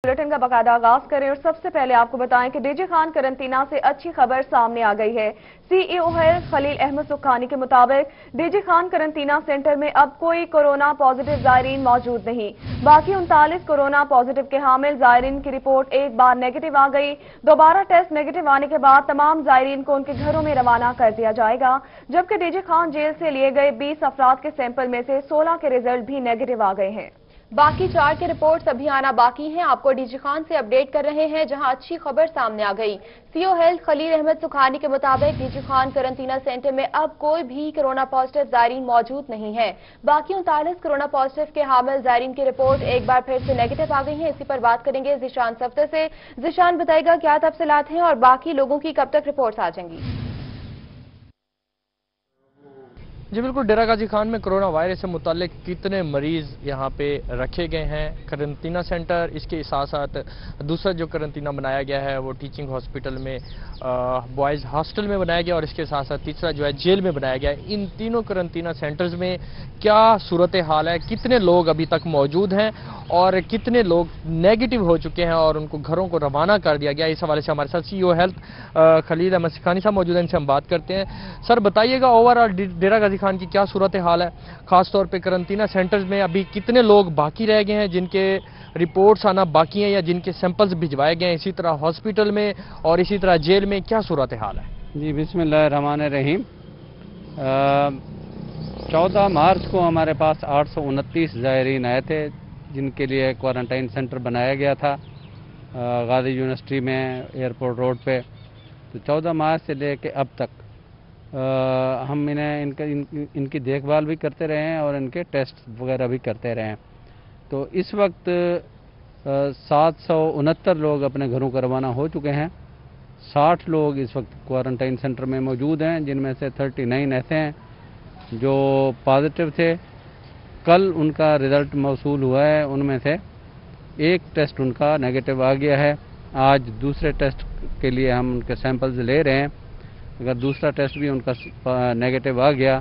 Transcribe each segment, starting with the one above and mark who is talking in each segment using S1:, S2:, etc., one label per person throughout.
S1: Bulletin का बाकायदा आगाज करें और सबसे पहले आपको बताएं कि डीजी खान करंटीना से अच्छी खबर सामने आ गई है। सीईओ हेल्थ खलील अहमद सुखानी के मुताबिक डीजी खान करंटीना सेंटर में अब कोई कोरोना पॉजिटिव जायरीन मौजूद नहीं। बाकी 39 कोरोना पॉजिटिव के हामिल जायरीन की रिपोर्ट एक बार नेगेटिव आ गई। दोबारा टेस्ट नेगेटिव आने के बाद तमाम जायरीन को उनके घरों में रवाना कर दिया जाएगा, जबकि डीजी खान जेल से लिए गए 20 अफराद के सैंपल में से 16 के रिजल्ट भी नेगेटिव आ गए हैं।
S2: बाकी 4 के रिपोर्ट्स अभी आना बाकी हैं। आपको डीजी खान से अपडेट कर रहे हैं, जहां अच्छी खबर सामने आ गई। सीईओ हेल्थ खलील अहमद सुखानी के मुताबिक डीजी खान करंटीना सेंटर में अब कोई भी कोरोना पॉजिटिव जायरीन मौजूद नहीं है। बाकी 39 कोरोना पॉजिटिव के हामिल जायरीन की रिपोर्ट एक बार फिर से नेगेटिव आ गई है। इसी पर बात करेंगे ज़ीशान सफ्दर से। ज़ीशान, बताएगा क्या तफसीलात हैं और बाकी लोगों की कब तक रिपोर्ट्स आ जाएंगी?
S3: जी बिल्कुल, डेरा गाजी खान में कोरोना वायरस से मुतालिक कितने मरीज यहाँ पे रखे गए हैं। करंटीना सेंटर, इसके साथ साथ दूसरा जो करंटीना बनाया गया है वो टीचिंग हॉस्पिटल में, बॉयज़ हॉस्टल में बनाया गया और इसके साथ साथ तीसरा जो है जेल में बनाया गया है। इन तीनों करंटीना सेंटर्स में क्या सूरत हाल है, कितने लोग अभी तक मौजूद हैं और कितने लोग नेगेटिव हो चुके हैं और उनको घरों को रवाना कर दिया गया, इस हवाले से हमारे साथ सीईओ हेल्थ खलील अहमद सुखानी साहब मौजूद हैं। इनसे हम बात करते हैं। सर, बताइएगा ओवरऑल डेरा गाजी खान की क्या सूरत हाल है, खास तौर पे करंटीना सेंटर्स में अभी कितने लोग बाकी रह गए हैं जिनके रिपोर्ट्स आना बाकी हैं या जिनके सैंपल्स भिजवाए गए हैं, इसी तरह हॉस्पिटल में और इसी तरह जेल में क्या सूरत हाल है?
S4: जी बिस्मिल्लाहिर्रहमानिर्रहीम। 14 मार्च को हमारे पास 829 ज़ायरीन आए थे जिनके लिए क्वारंटाइन सेंटर बनाया गया था गाजी यूनिवर्सिटी में, एयरपोर्ट रोड पे। तो 14 मार्च से लेके अब तक हम इनकी देखभाल भी करते रहे हैं और इनके टेस्ट वगैरह भी करते रहे हैं। तो इस वक्त 769 लोग अपने घरों को रवाना हो चुके हैं। 60 लोग इस वक्त क्वारंटाइन सेंटर में मौजूद हैं, जिनमें से 39 ऐसे हैं जो पॉजिटिव थे। कल उनका रिज़ल्ट मौसूल हुआ है, उनमें से एक टेस्ट उनका नेगेटिव आ गया है। आज दूसरे टेस्ट के लिए हम उनके सैंपल्स ले रहे हैं। अगर दूसरा टेस्ट भी उनका नेगेटिव आ गया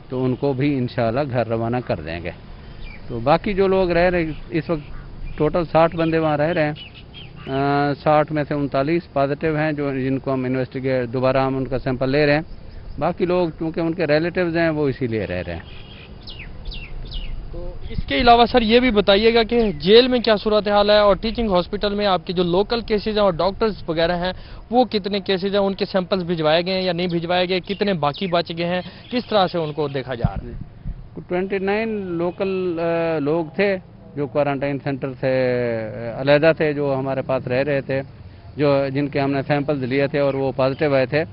S4: तो उनको भी इंशाल्लाह घर रवाना कर देंगे। तो बाकी जो लोग रह रहे, इस वक्त टोटल 60 बंदे वहाँ रह रहे हैं। 60 में से 39 पॉजिटिव हैं जिनको हम दोबारा हम उनका सैंपल ले रहे हैं। बाकी लोग चूँकि उनके रिलेटिव्स हैं वो इसीलिए रह रहे हैं।
S3: तो इसके अलावा सर ये भी बताइएगा कि जेल में क्या सूरत हाल है और टीचिंग हॉस्पिटल में आपके जो लोकल केसेज हैं और डॉक्टर्स वगैरह हैं वो कितने केसेज हैं, उनके सैंपल्स भिजवाए गए हैं या नहीं भिजवाए गए, कितने बाकी बच गए हैं, किस तरह से उनको देखा जा रहा है?
S4: 29 लोकल लोग थे जो क्वारंटाइन सेंटर से अलहदा थे, जो हमारे पास रह रहे थे, जिनके हमने सैंपल्स लिए थे और वो पॉजिटिव आए थे।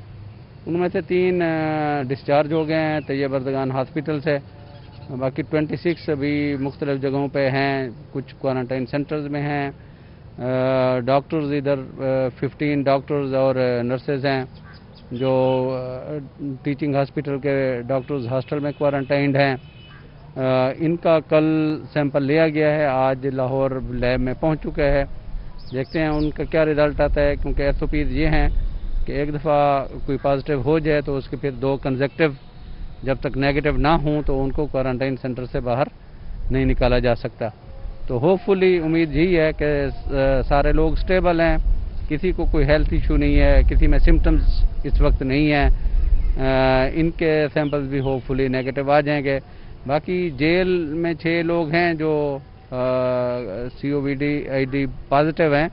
S4: उनमें से 3 डिस्चार्ज हो गए हैं तैयब अर्दगान हॉस्पिटल से। बाकी 26 अभी मुख्तलिफ जगहों पे हैं, कुछ क्वारंटाइन सेंटर्स में हैं। डॉक्टर्स इधर 15 डॉक्टर्स और नर्सेज हैं जो टीचिंग हॉस्पिटल के डॉक्टर्स हॉस्टल में क्वारंटाइंड हैं। इनका कल सैंपल लिया गया है, आज लाहौर लैब में पहुंच चुका है। देखते हैं उनका क्या रिज़ल्ट आता है, क्योंकि SOPs ये हैं कि एक दफ़ा कोई पॉजिटिव हो जाए तो उसके फिर 2 कंसेक्टिव जब तक नेगेटिव ना हो तो उनको क्वारंटाइन सेंटर से बाहर नहीं निकाला जा सकता। तो होपफुली उम्मीद यही है कि सारे लोग स्टेबल हैं, किसी को कोई हेल्थ इशू नहीं है, किसी में सिम्टम्स इस वक्त नहीं है। इनके सैंपल्स भी होपफुली नेगेटिव आ जाएंगे। बाकी जेल में 6 लोग हैं जो COVID पॉजिटिव हैं,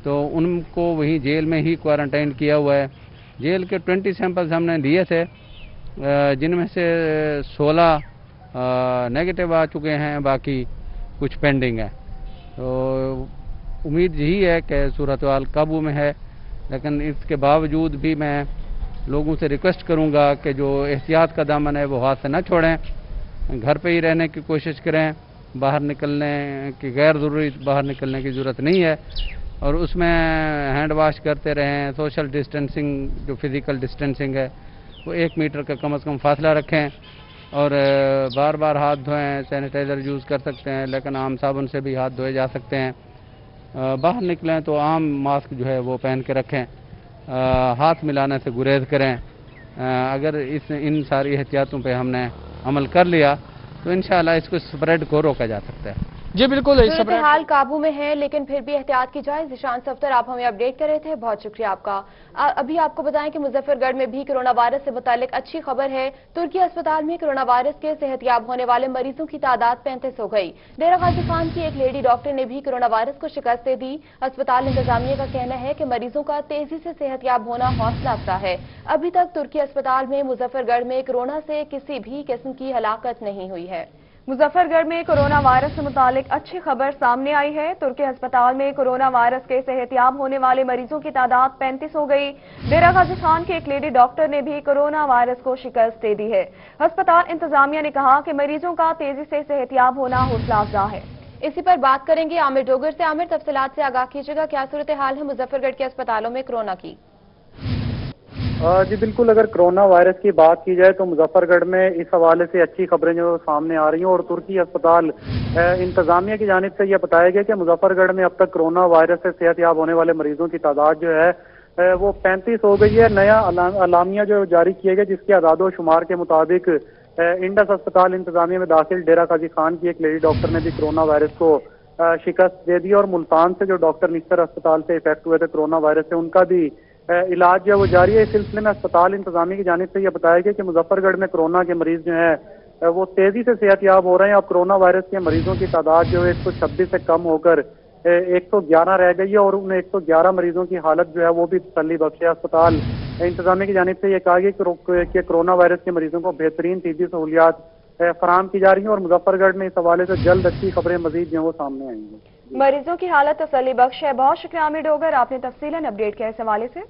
S4: तो उनको वहीं जेल में ही क्वारंटाइन किया हुआ है। जेल के 20 सैंपल्स हमने लिए थे, जिनमें से 16 नेगेटिव आ चुके हैं, बाकी कुछ पेंडिंग है। तो उम्मीद यही है कि सूरत हाल काबू में है, लेकिन इसके बावजूद भी मैं लोगों से रिक्वेस्ट करूंगा कि जो एहतियात का दामन है वो हाथ से न छोड़ें, घर पे ही रहने की कोशिश करें। बाहर निकलने की गैर ज़रूरी बाहर निकलने की ज़रूरत नहीं है और उसमें हैंड वॉश करते रहें। सोशल डिस्टेंसिंग, जो फिज़िकल डिस्टेंसिंग है वो 1 मीटर का कम से कम फासला रखें और बार बार हाथ धोएं। सैनिटाइज़र यूज़ कर सकते हैं, लेकिन आम साबुन से भी हाथ धोए जा सकते हैं। बाहर निकलें तो आम मास्क जो है वो पहन के रखें। हाथ मिलाने से गुरेज करें। अगर इन सारी एहतियातों पे हमने अमल कर लिया तो इंशाअल्लाह इसको स्प्रेड को रोका जा सकता है।
S3: जी बिल्कुल, इस
S2: सूरत हाल काबू में है, लेकिन फिर भी एहतियात की जाए। जिशान सफ्तर, आप हमें अपडेट कर रहे थे, बहुत शुक्रिया आपका। अभी आपको बताएं कि मुजफ्फरगढ़ में भी कोरोना वायरस से मुतालिक अच्छी खबर है। तुर्की अस्पताल में कोरोना वायरस के सेहतयाब होने वाले मरीजों की तादाद 35 हो गई। डेरा गाजी खान की एक लेडी डॉक्टर ने भी कोरोना वायरस को शिकस्त दे दी। अस्पताल इंतजामिया का कहना है कि मरीजों का तेजी से सेहतयाब होना हौसला अफजा है। अभी तक तुर्की अस्पताल में मुजफ्फरगढ़ में कोरोना से किसी भी किस्म की हलाकत नहीं हुई है।
S1: मुजफ्फरगढ़ में कोरोना वायरस से मुतालिक अच्छी खबर सामने आई है। तुर्की अस्पताल में कोरोना वायरस के सेहतयाब होने वाले मरीजों की तादाद 35 हो गई। डेरा गाजी खान की एक लेडी डॉक्टर ने भी कोरोना वायरस को शिकस्त दे दी है। अस्पताल इंतजामिया ने कहा कि मरीजों का तेजी से सेहतयाब होना हौसला अफजा है।
S2: इसी पर बात करेंगे आमिर डोगर से। आमिर, तफसीलात से आगाह कीजिएगा, क्या सूरत हाल है मुजफ्फरगढ़ के अस्पतालों में कोरोना की?
S5: जी बिल्कुल, अगर कोरोना वायरस की बात की जाए तो मुजफ्फरगढ़ में इस हवाले से अच्छी खबरें जो सामने आ रही हैं और तुर्की अस्पताल इंतजामिया की जानिब से यह बताया गया कि मुजफ्फरगढ़ में अब तक कोरोना वायरस से सेहतयाब होने वाले मरीजों की तादाद जो है वो 35 हो गई है। नया अलामिया जो जारी किया गया, जिसके आदादो शुमार के मुताबिक इंडस अस्पताल इंतजामिया में दाखिल डेरा गाजी खान की एक लेडी डॉक्टर ने भी कोरोना वायरस को शिकस्त दे दी और मुल्तान से जो डॉक्टर निस्तर अस्पताल से इफेक्ट हुए थे कोरोना वायरस से, उनका भी इलाज जो है वो जारी है। इस सिलसिले में अस्पताल इंतजामी की जानिब से यह बताया गया कि मुजफ्फरगढ़ में कोरोना के मरीज जो हैं वो तेजी से सेहतयाब हो रहे हैं। अब कोरोना वायरस के मरीजों की तादाद जो है 126 से कम होकर 111 रह गई है और उन 111 मरीजों की हालत जो है वो भी तसल्ली बख्श है। अस्पताल इंतजामी की जानिब से यह कहा गया कि कोरोना वायरस के मरीजों को बेहतरीन तिब्बी सहूलियात फराहम की जा रही है और मुजफ्फरगढ़ में इस हवाले से जल्द अच्छी खबरें मजीद जो है वो सामने आएंगी।
S1: मरीजों की हालत तसल्ली बख्श है। बहुत शुक्रिया आमिर डोगर, आपने तफसीलन अपडेट किया इस हवाले से।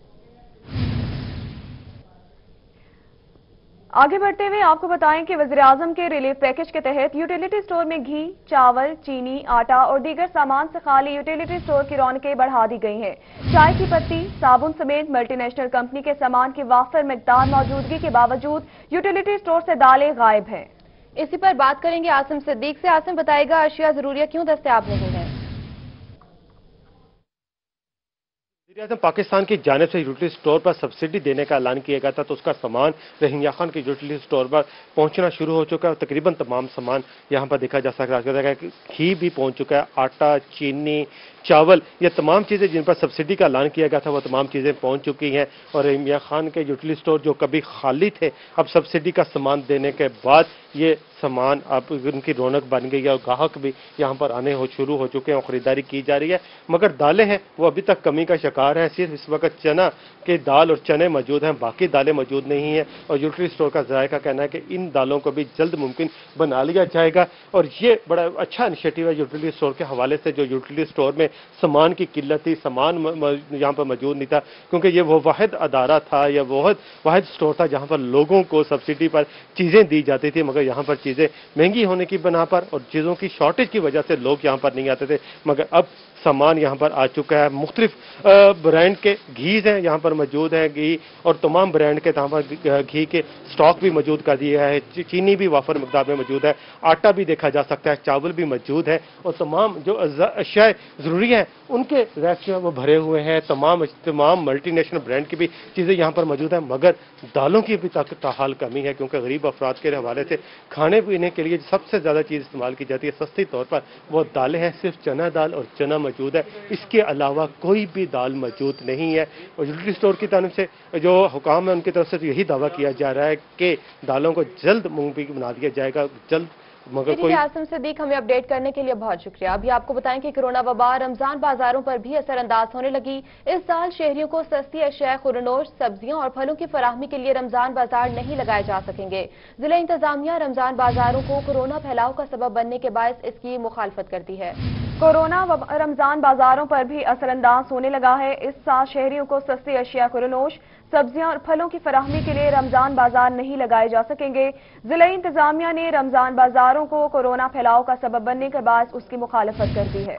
S1: आगे बढ़ते हुए आपको बताएं कि वज़ीर-ए-आज़म के रिलीफ पैकेज के तहत यूटिलिटी स्टोर में घी, चावल, चीनी, आटा और दीगर सामान से खाली यूटिलिटी स्टोर की रौनकें बढ़ा दी गई हैं। चाय की पत्ती, साबुन समेत मल्टीनेशनल कंपनी के सामान की वाफर मिकदार मौजूदगी के बावजूद यूटिलिटी स्टोर से दालें गायब हैं।
S2: इसी पर बात करेंगे आसिम सिद्दीक से। आसिम, बताएगा अशिया जरूरिया क्यों दस्तयाब नहीं है?
S6: पाकिस्तान की जानिब से यूटिलिटी स्टोर पर सब्सिडी देने का ऐलान किया गया था, तो उसका सामान रहीमिया खान की यूटिलिटी स्टोर पर पहुंचना शुरू हो चुका है और तकरीबन तमाम सामान यहां पर देखा जा सकता है। घी भी पहुंच चुका है, आटा, चीनी, चावल, ये तमाम चीज़ें जिन पर सब्सिडी का ऐलान किया गया था वो तमाम चीज़ें पहुंच चुकी हैं। और रहीमिया खान के यूटिलिटी स्टोर जो कभी खाली थे, अब सब्सिडी का सामान देने के बाद ये सामान अब उनकी रौनक बन गई है और ग्राहक भी यहाँ पर आने शुरू हो चुके हैं और ख़रीदारी की जा रही है। मगर दालें हैं वो अभी तक कमी का शिकार हैं। सिर्फ इस वक्त चना के दाल और चने मौजूद हैं, बाकी दालें मौजूद नहीं हैं। और यूटिलिटी स्टोर का ज़राए का कहना है कि इन दालों को भी जल्द मुमकिन बना लिया जाएगा। और ये बड़ा अच्छा इनिशिएटिव है यूटिलिटी स्टोर के हवाले से। जो यूटिलिटी स्टोर में सामान की किल्लत थी, सामान यहाँ पर मौजूद नहीं था, क्योंकि ये वो वाहिद अदारा था या वाहिद स्टोर था जहाँ पर लोगों को सब्सिडी पर चीज़ें दी जाती थी। मगर यहाँ पर चीज़ें महंगी होने की बना पर और चीज़ों की शॉर्टेज की वजह से लोग यहाँ पर नहीं आते थे। मगर अब सामान यहाँ पर आ चुका है। मुख्तलिफ ब्रांड के घीज हैं यहाँ पर मौजूद हैं, घी और तमाम ब्रांड के यहाँ पर घी के स्टॉक भी मौजूद कर दिया है। चीनी भी वाफर मकदार में मौजूद है, आटा भी देखा जा सकता है, चावल भी मौजूद है और तमाम जो अशिया ज़रूरी हैं उनके रैक जो है वो भरे हुए हैं। तमाम मल्टीनेशनल ब्रांड की भी चीज़ें यहाँ पर मौजूद हैं। मगर दालों की भी ताहाल कमी है, क्योंकि गरीब अफराद के हवाले से खाने पीने के लिए सबसे ज़्यादा चीज़ इस्तेमाल की जाती है सस्ती तौर पर वो दालें हैं। सिर्फ चना दाल और चना मौजूद है, इसके अलावा कोई भी दाल मौजूद नहीं है। और यूटिलिटी स्टोर की तरफ से जो हुकाम है उनकी तरफ से यही दावा किया जा रहा है कि दालों को जल्द मुमकिन बना दिया जाएगा जल्द। मगर कोई
S2: आसिम सिद्दीक, हमें अपडेट करने के लिए बहुत शुक्रिया। अभी आपको बताएं कि कोरोना वबा रमजान बाजारों पर भी असरअंदाज होने लगी। इस साल शहरियों को सस्ती अशिया, खुरनोश, सब्जियों और फलों की फराहमी के लिए रमजान बाजार नहीं लगाए जा सकेंगे। जिला इंतजामिया रमजान बाजारों को कोरोना फैलाव का सबब बनने के बायस इसकी मुखालफत करती है।
S1: कोरोना रमजान बाजारों पर भी असरअंदाज होने लगा है। इस साल शहरियों को सस्ती अशिया, खुरनोश, सब्जियां और फलों की फराहमी के लिए रमजान बाजार नहीं लगाए जा सकेंगे। जिला इंतजामिया ने रमजान बाजारों को कोरोना फैलाव का सबब बनने के बाद उसकी मुखालफत कर दी है।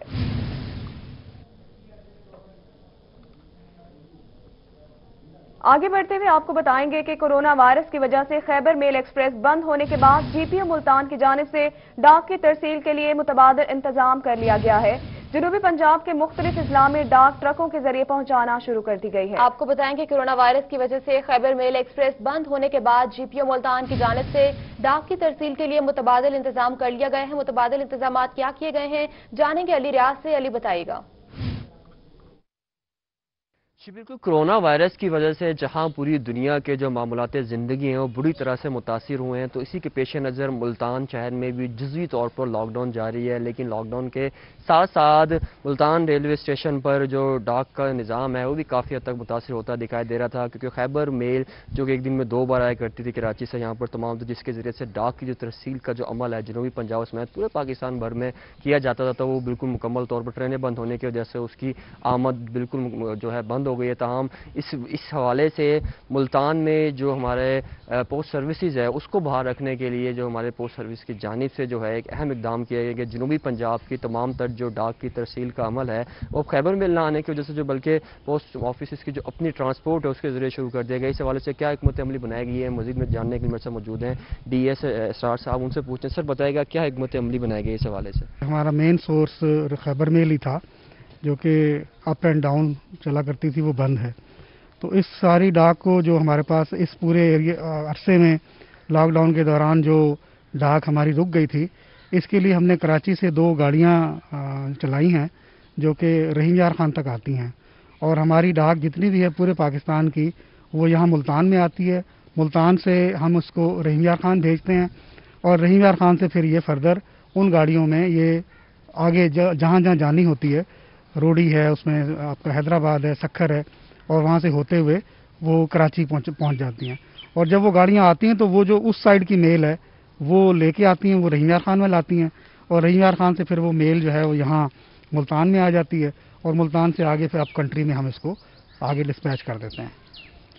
S1: आगे बढ़ते हुए आपको बताएंगे कि कोरोना वायरस की वजह से खैबर मेल एक्सप्रेस बंद होने के बाद जीपीओ मुल्तान की जानिब से डाक की तरसील के लिए मुतबादिल इंतजाम कर लिया गया है। जनूबी पंजाब के मुख्तलिफ अजला में डाक ट्रकों के जरिए पहुंचाना शुरू कर दी गई है।
S2: आपको बताएं कि कोरोना वायरस की वजह से खैबर मेल एक्सप्रेस बंद होने के बाद जीपीओ मुल्तान की जानिब से डाक की तरसील के लिए मुतबादिल इंतजाम कर लिया गया है। मुतबादिल इंतजाम क्या किए गए हैं, जानेंगे अली रियाज से। अली बताइएगा।
S7: जी बिल्कुल, कोरोना वायरस की वजह से जहां पूरी दुनिया के जो मामूलात ज़िंदगी हैं वो बुरी तरह से मुतासिर हुए हैं, तो इसी के पेश नज़र मुल्तान शहर में भी जुज़वी तौर पर लॉकडाउन जारी है। लेकिन लॉकडाउन के साथ साथ मुल्तान रेलवे स्टेशन पर जो डाक का निज़ाम है वो भी काफ़ी हद तक मुतासिर होता दिखाई दे रहा था, क्योंकि खैबर मेल जो कि एक दिन में 2 बार आया करती थी कराची से यहाँ पर तमाम, तो जिसके ज़रिए से डाक की जो तरसील का जो अमल है जनूबी पंजाब समेत पूरे पाकिस्तान भर में किया जाता था, तो वो बिल्कुल मुकम्मल तौर पर ट्रेनें बंद होने की वजह से उसकी आमद बिल्कुल जो है बंद हो गई है। ताहम इस हवाले से मुल्तान में जो हमारे पोस्ट सर्विसेज है उसको बाहर रखने के लिए जो हमारे पोस्ट सर्विस की जानिब से जो है एक अहम इकदाम किया गया कि जनूबी पंजाब की तमाम तर जो डाक की तरसील का अमल है वो खैबर मेल ना आने की वजह से जो बल्कि पोस्ट ऑफिस की जो अपनी ट्रांसपोर्ट है उसके जरिए शुरू कर दिया गया। इस हवाले से क्या हिकमत अमली बनाई गई है, मजीद में जानने के लिए मेरे साथ मौजूद हैं DS इसरार साहब, उनसे पूछते हैं। सर बताएगा क्या हिकमत अमली बनाई गई इस हवाले से?
S8: हमारा मेन सोर्स खैबर मेल ही था जो कि अप एंड डाउन चला करती थी, वो बंद है। तो इस सारी डाक को जो हमारे पास इस पूरे अरसे में लॉकडाउन के दौरान जो डाक हमारी रुक गई थी, इसके लिए हमने कराची से 2 गाड़ियां चलाई हैं जो कि रहीम यार खान तक आती हैं, और हमारी डाक जितनी भी है पूरे पाकिस्तान की वो यहाँ मुल्तान में आती है। मुल्तान से हम उसको रहीम यार खान भेजते हैं और रहीम यार खान से फिर ये फर्दर उन गाड़ियों में ये आगे जहाँ जहाँ जानी होती है, रोडी है, उसमें आपका हैदराबाद है, सक्खर है, और वहाँ से होते हुए वो कराची पहुँच जाती हैं। और जब वो गाड़ियाँ आती हैं तो वो जो उस साइड की मेल है वो लेके आती हैं, वो रहीम यार खान में लाती हैं, और रहीम यार खान से फिर वो मेल जो है वो यहाँ मुल्तान में आ जाती है, और मुल्तान से आगे फिर अप कंट्री में हम इसको आगे डिस्पैच कर देते हैं।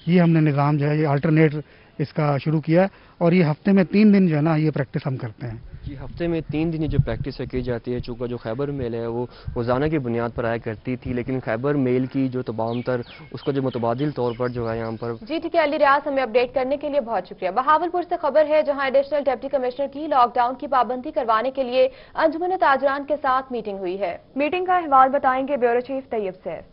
S8: ये हमने निज़ाम जो है ये अल्टरनेट इसका शुरू किया, और ये हफ्ते में 3 दिन जो है ना ये प्रैक्टिस हम करते हैं।
S7: जी, हफ्ते में 3 दिन जो प्रैक्टिस की जाती है, चूँकि जो खैबर मेल है वो रोज़ाना की बुनियाद पर आया करती थी, लेकिन खैबर मेल की जो तमाम तर उसका जो मुतबादिल तौर पर जो है यहाँ पर।
S2: जी ठीक है अली रियाज, हमें अपडेट करने के लिए बहुत शुक्रिया। बहावलपुर से खबर है जहां एडिशनल डिप्टी कमिश्नर की लॉकडाउन की पाबंदी करवाने के लिए अंजुमन ताजरान के साथ मीटिंग हुई है।
S1: मीटिंग का अहवाल बताएंगे bureau chief Tayyab Saif.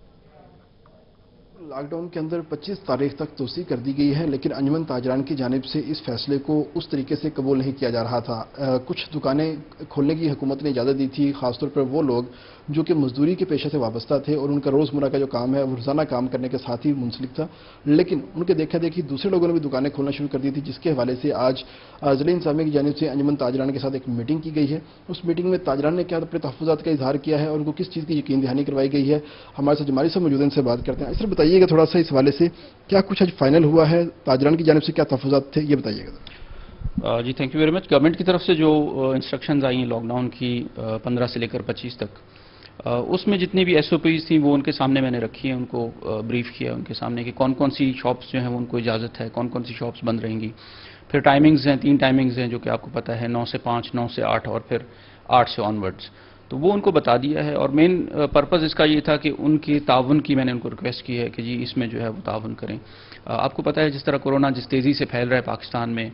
S9: Lockdown के अंदर 25 तारीख तक तोसी कर दी गई है, लेकिन अंजुमन ताजरान की जानिब से इस फैसले को उस तरीके से कबूल नहीं किया जा रहा था। कुछ दुकानें खोलने की हुकूमत ने इजाज़त दी थी, खासतौर पर वो लोग जो कि मजदूरी के पेशे से वाबस्ता थे और उनका रोज़मर्रा का जो काम है वो रोज़ाना काम करने के साथ ही मुंसलिक था, लेकिन उनके देखा देखी दूसरे लोगों ने भी दुकानें खोलना शुरू कर दी थी, जिसके हवाले से आज ज़िला इंतज़ामिया की जानिब से अंजुमन ताजरान के साथ एक मीटिंग की गई है। उस मीटिंग में ताजरान ने क्या अपने तहफ़्फ़ुज़ात का इजहार किया है और उनको किस चीज़ की यकीन दहानी करवाई गई है। हमारे साथ जमाली साहब मौजूद हैं, इनसे बात करते हैं। सर बताइएगा थोड़ा सा इस हवाले से क्या कुछ आज फाइनल हुआ है, ताजरान की जानिब से क्या तहफ़्फ़ुज़ात थे, ये बताइएगा।
S10: जी thank you very much. Government की तरफ से जो इंस्ट्रक्शंस आई हैं लॉकडाउन की 15 से लेकर 25 तक, उसमें जितनी भी SOPs थी वो उनके सामने मैंने रखी है, उनको ब्रीफ किया उनके सामने कि कौन कौन सी शॉप्स जो हैं वो उनको इजाज़त है, कौन कौन सी शॉप्स बंद रहेंगी। फिर टाइमिंग्स हैं, 3 टाइमिंग्स हैं जो कि आपको पता है, 9 से 5, 9 से 8 और फिर 8 से ऑनवर्ड्स, तो वो उनको बता दिया है। और मेन पर्पज़ इसका ये था कि उनकी ताउन की मैंने उनको रिक्वेस्ट की है कि जी इसमें जो है वो ताउन करें। आपको पता है जिस तरह कोरोना जिस तेज़ी से फैल रहा है पाकिस्तान में,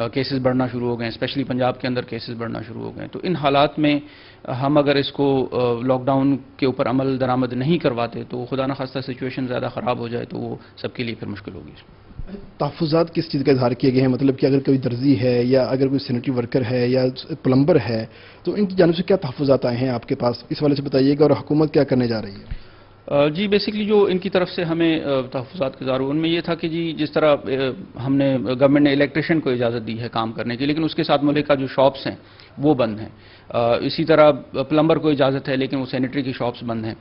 S10: केसेस बढ़ना शुरू हो गए, स्पेशली पंजाब के अंदर केसेस बढ़ना शुरू हो गए, तो इन हालात में हम अगर इसको लॉकडाउन के ऊपर अमल दरामद नहीं करवाते तो खुदा न खास्ता सिचुएशन ज़्यादा ख़राब हो जाए तो वो सबके लिए फिर मुश्किल होगी।
S9: तहफ़्फ़ुज़ात किस चीज़ का इजहार किए गए हैं, मतलब कि अगर कोई दर्जी है या अगर कोई सैनिटरी वर्कर है या प्लम्बर है तो इनकी जानिब से क्या तहफ़्फ़ुज़ात आए हैं आपके पास, इस वाले से बताइएगा, और हुकूमत क्या करने जा रही है?
S10: जी बेसिकली जो इनकी तरफ से हमें तहफ़्फ़ुज़ात के इज़हार उनमें ये था कि जी जिस तरह हमने गवर्नमेंट ने इलेक्ट्रिशियन को इजाज़त दी है काम करने की, लेकिन उसके साथ मुल्क का जो शॉप्स हैं वो बंद हैं। इसी तरह प्लम्बर को इजाज़त है लेकिन वो सैनिटरी की शॉप्स बंद हैं।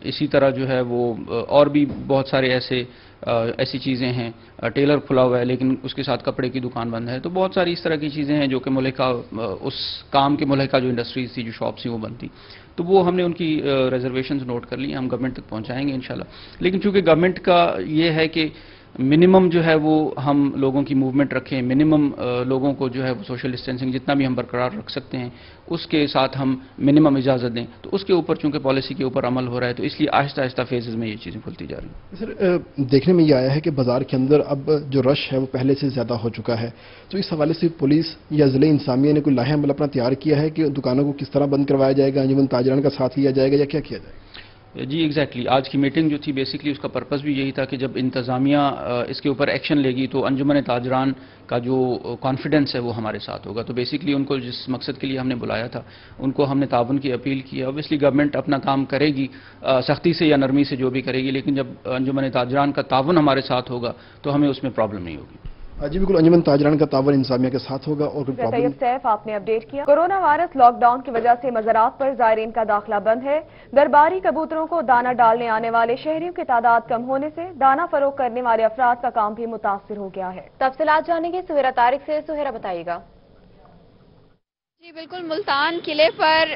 S10: इसी तरह जो है वो और भी बहुत सारे ऐसी चीज़ें हैं, टेलर खुला हुआ है लेकिन उसके साथ कपड़े की दुकान बंद है। तो बहुत सारी इस तरह की चीज़ें हैं जो कि मुल्क का उस काम के मुल्क का जो इंडस्ट्रीज़ थी, जो शॉप्स थी वो बंद थी, तो वो हमने उनकी रिजर्वेशंस नोट कर ली, हम गवर्नमेंट तक पहुंचाएंगे इंशाल्लाह। लेकिन चूंकि गवर्नमेंट का ये है कि मिनिमम जो है वो हम लोगों की मूवमेंट रखें, मिनिमम लोगों को जो है वो सोशल डिस्टेंसिंग जितना भी हम बरकरार रख सकते हैं उसके साथ हम मिनिमम इजाज़त दें। तो उसके ऊपर चूंकि पॉलिसी के ऊपर अमल हो रहा है तो इसलिए आहिस्ता आहिस्ता फेजेस में ये चीज़ें खुलती जा रही हैं।
S9: सर, देखने में ये आया है कि बाजार के अंदर अब जो रश है वो पहले से ज़्यादा हो चुका है, तो इस हवाले से पुलिस या ज़िले इंतजामिया ने कोई लाहे अमल अपना तैयार किया है कि दुकानों को किस तरह बंद करवाया जाएगा, अंजुमन ताजरान का साथ लिया जाएगा या क्या किया जाएगा?
S10: जी एग्जैक्टली आज की मीटिंग जो थी बेसिकली उसका पर्पस भी यही था कि जब इंतज़ामिया इसके ऊपर एक्शन लेगी तो अंजुमन ताजरान का जो कॉन्फिडेंस है वो हमारे साथ होगा। तो बेसिकली उनको जिस मकसद के लिए हमने बुलाया था उनको हमने ताउन की अपील की है। ऑब्वियसली गवर्नमेंट अपना काम करेगी सख्ती से या नरमी से जो भी करेगी, लेकिन जब अंजुमन ताजरान का ताउन हमारे साथ होगा तो हमें उसमें प्रॉब्लम नहीं होगी।
S9: जी बिल्कुल, अंजुमन ताजरान का ताउन इंतजामिया के साथ होगा। और
S1: तैयब सैफ आपने अपडेट किया। कोरोना वायरस लॉकडाउन की वजह से मज़ारात पर ज़ायरीन का दाखिला बंद है। दरबारी कबूतरों को दाना डालने आने वाले शहरियों की तादाद कम होने से दाना फरोख्त करने वाले अफराद का काम भी मुतासिर हो गया है।
S2: तफसीलात जानेंगे सुहेरा तारिक से। सुहेरा बताइएगा।
S11: जी बिल्कुल, मुल्तान किले पर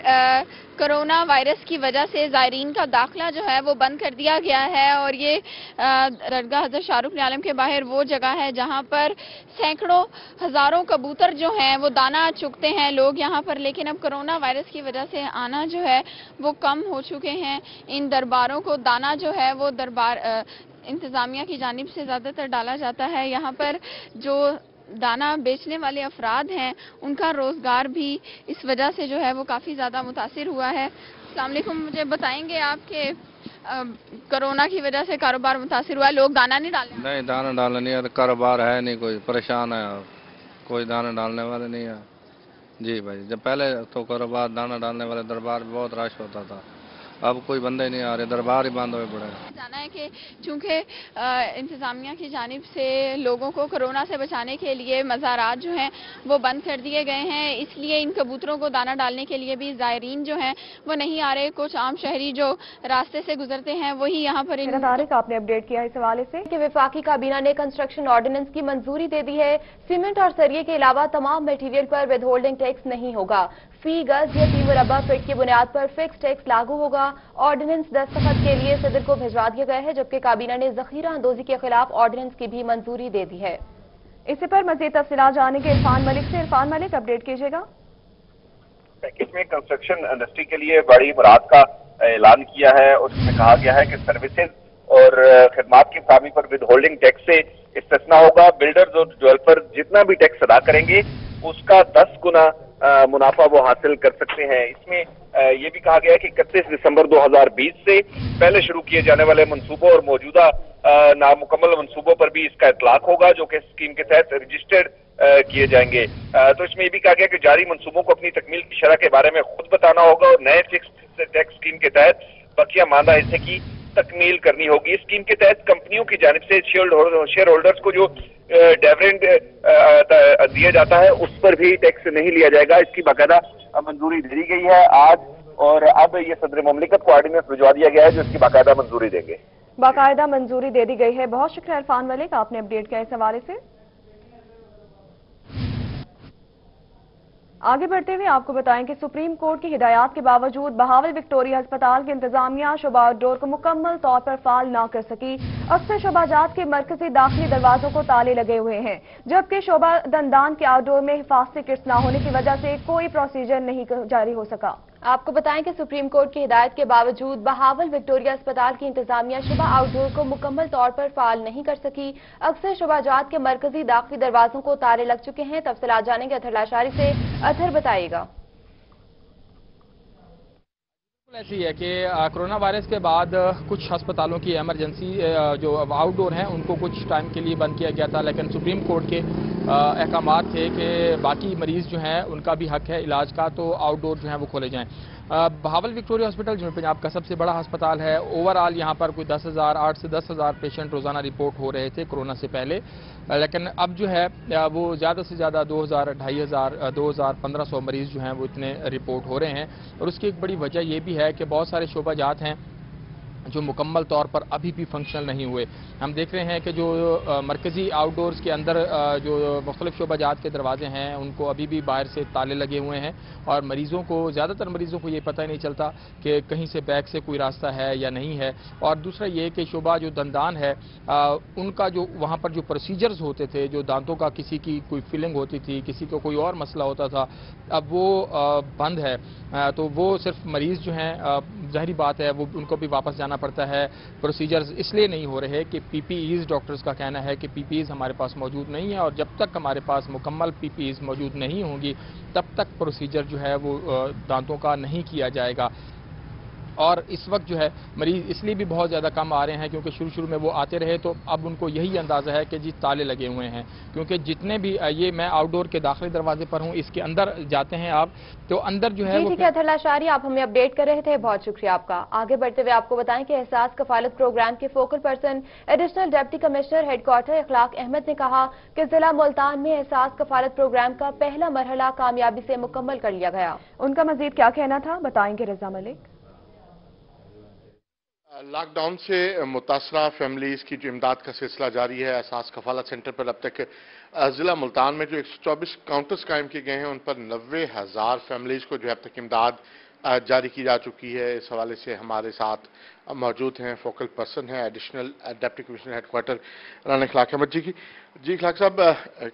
S11: कोरोना वायरस की वजह से ज़ायरीन का दाखिला जो है वो बंद कर दिया गया है और ये दरगाह हज़रत शाहरुख आलम के बाहर वो जगह है जहां पर सैकड़ों हज़ारों कबूतर जो हैं वो दाना चुगते हैं लोग यहाँ पर, लेकिन अब कोरोना वायरस की वजह से आना जो है वो कम हो चुके हैं। इन दरबारों को दाना जो है वो दरबार इंतज़ामिया की जानिब से ज़्यादातर डाला जाता है। यहाँ पर जो दाना बेचने वाले अफराद हैं उनका रोजगार भी इस वजह से जो है वो काफ़ी ज़्यादा मुतासिर हुआ है। अस्सलाम वालेकुम, मुझे बताएंगे आपके कोरोना की वजह से कारोबार मुतासिर हुआ है, लोग दाना नहीं डालने?
S12: नहीं, दाना डालने नहीं है, कारोबार है नहीं, कोई परेशान है, कोई दाना डालने वाले नहीं है। जी भाई, जब पहले तो कारोबार दाना डालने वाले दरबार में बहुत रश होता था, अब कोई बंदे नहीं आ रहे, दरबार ही बंद हुए पड़े।
S11: जाना है कि चूंकि इंतज़ामिया की जानिब से लोगों को कोरोना से बचाने के लिए मज़ारात जो हैं वो बंद कर दिए गए हैं, इसलिए इन कबूतरों को दाना डालने के लिए भी ज़ायरीन जो हैं वो नहीं आ रहे। कुछ आम शहरी जो रास्ते से गुजरते हैं वही यहाँ पर।
S1: आपने अपडेट किया इस हवाले से
S2: कि वफाकी काबीना ने कंस्ट्रक्शन ऑर्डिनेंस की मंजूरी दे दी है। सीमेंट और सरिये के अलावा तमाम मटीरियल पर विद होल्डिंग टैक्स नहीं होगा। फी गज या फी मुरबा फीट की बुनियाद पर फिक्स टैक्स लागू होगा। ऑर्डिनेंस दस्तखत के लिए सदर को भिजवा दिया गया है, जबकि काबीना ने जखीरा अंदोजी के खिलाफ ऑर्डिनेंस की भी मंजूरी दे दी है।
S1: इसी पर मजीद तफसीलात जानेंगे इरफान मलिक से। इरफान मलिक, अपडेट कीजिएगा।
S13: पैकेज में कंस्ट्रक्शन इंडस्ट्री के लिए बड़ी मुराद का ऐलान किया है और इसमें कहा गया है कि सर्विसेज और खिदमात की फराहमी पर विद होल्डिंग टैक्स से इस्तिस्ना होगा। बिल्डर्स और डेवलपर जितना भी टैक्स अदा करेंगे उसका 10 गुना मुनाफा वो हासिल कर सकते हैं। इसमें ये भी कहा गया है कि 31 दिसंबर 2020 से पहले शुरू किए जाने वाले मंसूबों और मौजूदा नामुकम्मल मंसूबों पर भी इसका इतलाक होगा जो कि स्कीम के तहत रजिस्टर्ड किए जाएंगे। तो इसमें ये भी कहा गया कि जारी मंसूबों को अपनी तकमील की शरह के बारे में खुद बताना होगा और नए टैक्स स्कीम के तहत बकिया मानदा हिस्से की तकमील करनी होगी। स्कीम के तहत कंपनियों की जानिब से शेयर होल्डर्स को जो डिविडेंड दिया जाता है उस पर भी टैक्स नहीं लिया जाएगा। इसकी बाकायदा मंजूरी दे दी गई है आज और अब ये सदर मुमलिकत को ऑर्डिनेंस भिजवा दिया गया है जो इसकी बाकायदा मंजूरी देंगे।
S1: बाकायदा मंजूरी दे दी गई है। बहुत शुक्रिया इरफान मलिक, आपने अपडेट किया इस हवाले से। आगे बढ़ते हुए आपको बताएं कि सुप्रीम कोर्ट की हिदायत के बावजूद बहावल विक्टोरिया अस्पताल की इंतजामिया शोबा आउटडोर को मुकम्मल तौर पर फाल न कर सकी। अक्सर शोबाजात के मरकजी दाखिली दरवाजों को ताले लगे हुए हैं, जबकि शोबा दंदान के आउटडोर में हिफाजती किट्स न होने की वजह से कोई प्रोसीजर नहीं जारी हो सका।
S2: आपको बताएं कि सुप्रीम कोर्ट की हिदायत के बावजूद बहावल विक्टोरिया अस्पताल की इंतजामिया शुबा आउटडोर को मुकम्मल तौर पर फाल नहीं कर सकी। अक्सर शुबाजात के मरकजी दाखिली दरवाजों को ताले लग चुके हैं। तफसीलात जानेंगे अथर लाशारी से। अथर बताइएगा।
S3: ऐसी है कि कोरोना वायरस के बाद कुछ अस्पतालों की इमरजेंसी जो आउटडोर हैं उनको कुछ टाइम के लिए बंद किया गया था, लेकिन सुप्रीम कोर्ट के अहकामात थे कि बाकी मरीज जो हैं उनका भी हक है इलाज का, तो आउटडोर जो हैं वो खोले जाएं। बहावल विक्टोरिया हॉस्पिटल जो पंजाब का सबसे बड़ा अस्पताल है, ओवरऑल यहाँ पर कोई 8 से 10,000 पेशेंट रोज़ाना रिपोर्ट हो रहे थे कोरोना से पहले, लेकिन अब जो है वो ज़्यादा से ज़्यादा 2,000, 2,500, 2,000, 1,500 मरीज़ जो हैं वो इतने रिपोर्ट हो रहे हैं। और उसकी एक बड़ी वजह ये भी है कि बहुत सारे शोबाजात हैं
S14: जो मुकम्मल तौर पर अभी भी फंक्शनल नहीं हुए। हम देख रहे हैं कि जो मरकज़ी आउटडोर्स के अंदर जो मुख्तलिफ शोबाजात के दरवाजे हैं उनको अभी भी बाहर से ताले लगे हुए हैं और मरीज़ों को, ज़्यादातर मरीज़ों को ये पता ही नहीं चलता कि कहीं से बैक से कोई रास्ता है या नहीं है। और दूसरा ये कि शोबा जो दंदान है उनका जो वहाँ पर जो प्रोसीजर्स होते थे, जो दांतों का किसी की कोई फिलिंग होती थी, किसी को कोई और मसला होता था, अब वो बंद है। तो वो सिर्फ मरीज़ जो हैं, ज़ाहिरी बात है वो उनको भी वापस जाना पड़ता है। प्रोसीजर्स इसलिए नहीं हो रहे कि पीपीईज, डॉक्टर्स का कहना है कि पीपीईज हमारे पास मौजूद नहीं है और जब तक हमारे पास मुकम्मल पीपीईज मौजूद नहीं होंगी तब तक प्रोसीजर जो है वो दांतों का नहीं किया जाएगा। और इस वक्त जो है मरीज़ इसलिए भी बहुत ज़्यादा कम आ रहे हैं क्योंकि शुरू में वो आते रहे तो अब उनको यही अंदाज़ा है कि जी ताले लगे हुए हैं। क्योंकि जितने भी ये मैं आउटडोर के दाखिली दरवाजे पर हूँ, इसके अंदर जाते हैं आप तो अंदर जो है
S2: ठीक है अतहर लाशारी, आप हमें अपडेट कर रहे थे, बहुत शुक्रिया आपका। आगे बढ़ते हुए आपको बताएं कि एहसास कफालत प्रोग्राम के focal person additional deputy commissioner headquarter Ikhlaq Ahmad ने कहा कि जिला मुल्तान में एहसास कफालत प्रोग्राम का पहला मरहला कामयाबी से मुकम्मल कर लिया गया।
S1: उनका मजीद क्या कहना था, बताएंगे रजा मलिक।
S15: लॉकडाउन से मुतासरा फैमिलीज की जो इमदाद का सिलसिला जारी है। एहसास कफालत सेंटर पर अब तक जिला मुल्तान में जो 124 काउंटर्स कायम किए गए हैं उन पर 90,000 फैमिलीज को जो अब तक इमदाद जारी की जा चुकी है। इस हवाले से हमारे साथ मौजूद हैं फोकल पर्सन हैं additional deputy commissioner headquarter Rana Ikhlaq Ahmad ji. Ikhlaq साहब,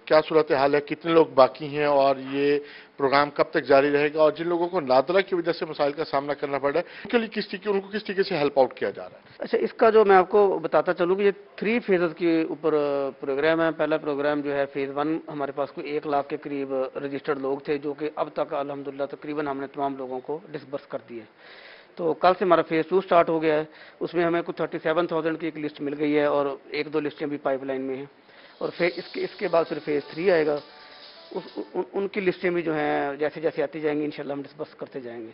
S15: क्या सूरत हाल है, कितने लोग बाकी हैं और ये प्रोग्राम कब तक जारी रहेगा और जिन लोगों को नादरा की वजह से मसाइल का सामना करना पड़ रहा है उनके लिए उनको किस तरीके से हेल्प आउट किया जा रहा है?
S16: अच्छा, इसका जो मैं आपको बताता चलूँ कि ये 3 फेजेस के ऊपर प्रोग्राम है। पहला प्रोग्राम जो है फेज़ 1, हमारे पास कोई 1 लाख के करीब रजिस्टर्ड लोग थे जो कि अब तक अल्हम्दुलिल्लाह तकरीबन हमने तमाम लोगों को डिसबर्स कर दिए। तो कल से हमारा फेज़ 2 स्टार्ट हो गया है। उसमें हमें कुछ 37,000 की एक लिस्ट मिल गई है और 1-2 लिस्टें भी पाइपलाइन में हैं और फिर इसके बाद फिर फेज़ 3 आएगा। उनकी लिस्टें भी जो हैं जैसे जैसे आती जाएंगी इंशाल्लाह हम डिस्बर्स करते जाएंगे।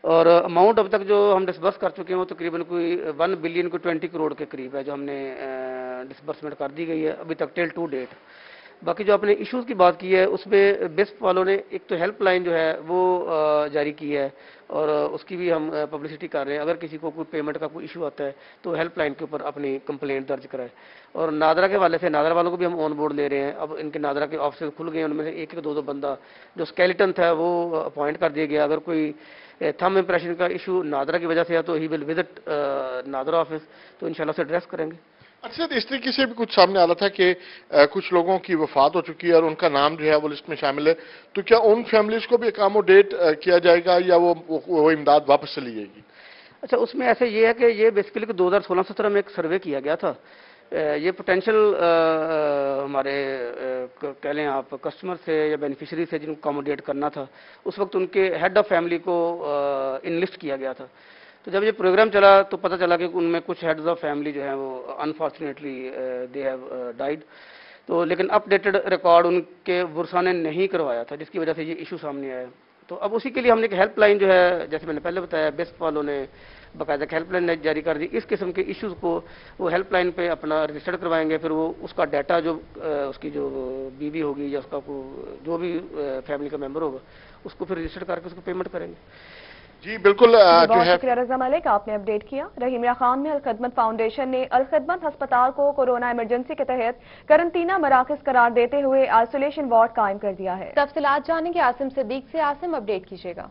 S16: और अमाउंट अब तक जो हम डिस्बर्स कर चुके हैं वो तकरीबन कोई 1 बिलियन को 20 करोड़ के करीब है जो हमने डिस्बर्समेंट कर दी गई है अभी तक टिल टू डेट। बाकी जो आपने इश्यूज़ की बात की है उसमें बिस्प वालों ने एक तो हेल्पलाइन जो है वो जारी की है और उसकी भी हम पब्लिसिटी कर रहे हैं। अगर किसी को कोई पेमेंट का कोई इशू आता है तो हेल्पलाइन के ऊपर अपनी कंप्लेंट दर्ज कराए। और नादरा के वाले से नादरा वालों को भी हम ऑन बोर्ड ले रहे हैं। अब इनके नादरा के ऑफिस खुल गए हैं, उनमें से 1-2 बंदा जो स्केलेटन था वो अपॉइंट कर दिया गया। अगर कोई थंब इंप्रेशन का इशू नादरा की वजह से है तो he will visit NADRA office, तो इंशाल्लाह से एड्रेस करेंगे।
S15: अक्सर इस तरीके से भी कुछ सामने आ रहा था कि कुछ लोगों की वफात हो चुकी है और उनका नाम जो है वो लिस्ट में शामिल है, तो क्या उन फैमिलीज को भी अकोमोडेट किया जाएगा या वो इमदाद वापस चली जाएगी?
S16: अच्छा, उसमें ऐसे ये है कि ये बेसिकली 2016-17 में एक सर्वे किया गया था। ये पोटेंशियल हमारे कह लें आप कस्टमर से या बेनिफिशरी से जिनको अकोमोडेट करना था उस वक्त उनके हेड ऑफ फैमिली को इनलिस्ट किया गया था। तो जब ये प्रोग्राम चला तो पता चला कि उनमें कुछ हेड्स ऑफ फैमिली जो हैं वो अनफॉर्चुनेटली दे हैव डाइड। तो लेकिन अपडेटेड रिकॉर्ड उनके वर्सा ने नहीं करवाया था जिसकी वजह से ये इशू सामने आया। तो अब उसी के लिए हमने एक हेल्पलाइन जो है जैसे मैंने पहले बताया बेस्प वालों ने बाकायदा हेल्पलाइन जारी कर दी। इस किस्म के इश्यूज़ को वो हेल्पलाइन पे अपना रजिस्टर्ड करवाएंगे, फिर वो उसका डाटा जो उसकी जो बीवी होगी या उसका जो भी फैमिली का मेंबर होगा उसको फिर रजिस्टर्ड करके उसको पेमेंट करेंगे।
S15: जी बिल्कुल,
S1: बहुत शुक्रिया रजा मलिक, आपने अपडेट किया। रहीमिया खान में अलखदमत फाउंडेशन ने अलखदमत अस्पताल को कोरोना इमरजेंसी के तहत करंतना मराकज करार देते हुए आइसोलेशन वार्ड कायम कर दिया है।
S2: तफसीलात जानेंगे आसिम सिद्दीक से। आसिम, अपडेट कीजिएगा।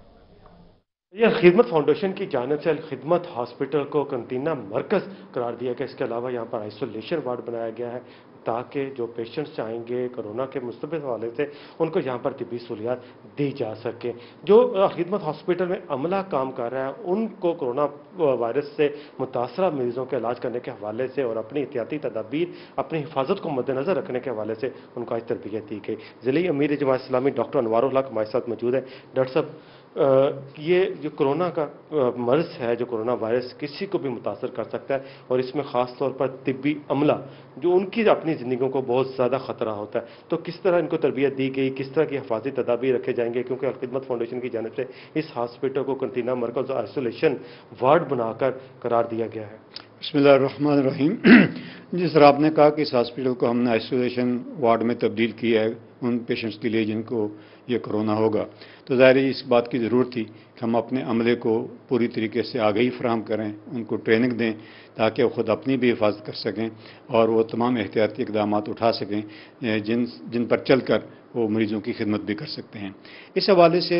S6: ये अलखिदमत फाउंडेशन की जानिब से अलखिदमत हॉस्पिटल को करंतना मरकज़ करार दिया गया। इसके अलावा यहाँ पर आइसोलेशन वार्ड बनाया गया है ताकि जो पेशेंट्स आएंगे कोरोना के मुस्तबिल हवाले से उनको यहाँ पर तिब्बी सहूलियात दी जा सके। जो अलखिदमत हॉस्पिटल में अमला काम कर रहा है उनको कोरोना वायरस से मुतासरा मरीजों के इलाज करने के हवाले से और अपनी एहतियाती तदाबीर अपनी हिफाजत को मद्देनजर रखने के हवाले से उनको आज तरबियत दी गई। ज़िली अमीर जमात इस्लामी डॉक्टर अनवारुल हक हमारे साथ मौजूद है। डॉक्टर साहब, ये जो कोरोना का मर्ज है, जो कोरोना वायरस किसी को भी मुतासर कर सकता है और इसमें ख़ास तौर पर तिब्बी अमला जो उनकी अपनी ज़िंदगियों को बहुत ज़्यादा ख़तरा होता है, तो किस तरह इनको तरबियत दी गई, किस तरह की हिफाजती तदाबीर रखे जाएंगे? क्योंकि अलखिदमत फाउंडेशन की जानिब से इस हॉस्पिटल को करंतना मरकज़ आइसोलेशन वार्ड बनाकर करार दिया गया है।
S17: बिस्मिल्लाहिर्रहमानिर्रहीम। जिस तरह आपने कहा कि इस हॉस्पिटल को हमने आइसोलेशन वार्ड में तब्दील किया है उन पेशेंट्स के लिए जिनको ये कोरोना होगा। तो ज़ाहिर है इस बात की ज़रूरत थी कि हम अपने अमले को पूरी तरीके से आगाही फराहम करें, उनको ट्रेनिंग दें ताकि वो ख़ुद अपनी भी हिफाजत कर सकें और वो तमाम एहतियाती इक़दाम उठा सकें जिन पर चल कर वो मरीज़ों की खिदमत भी कर सकते हैं। इस हवाले से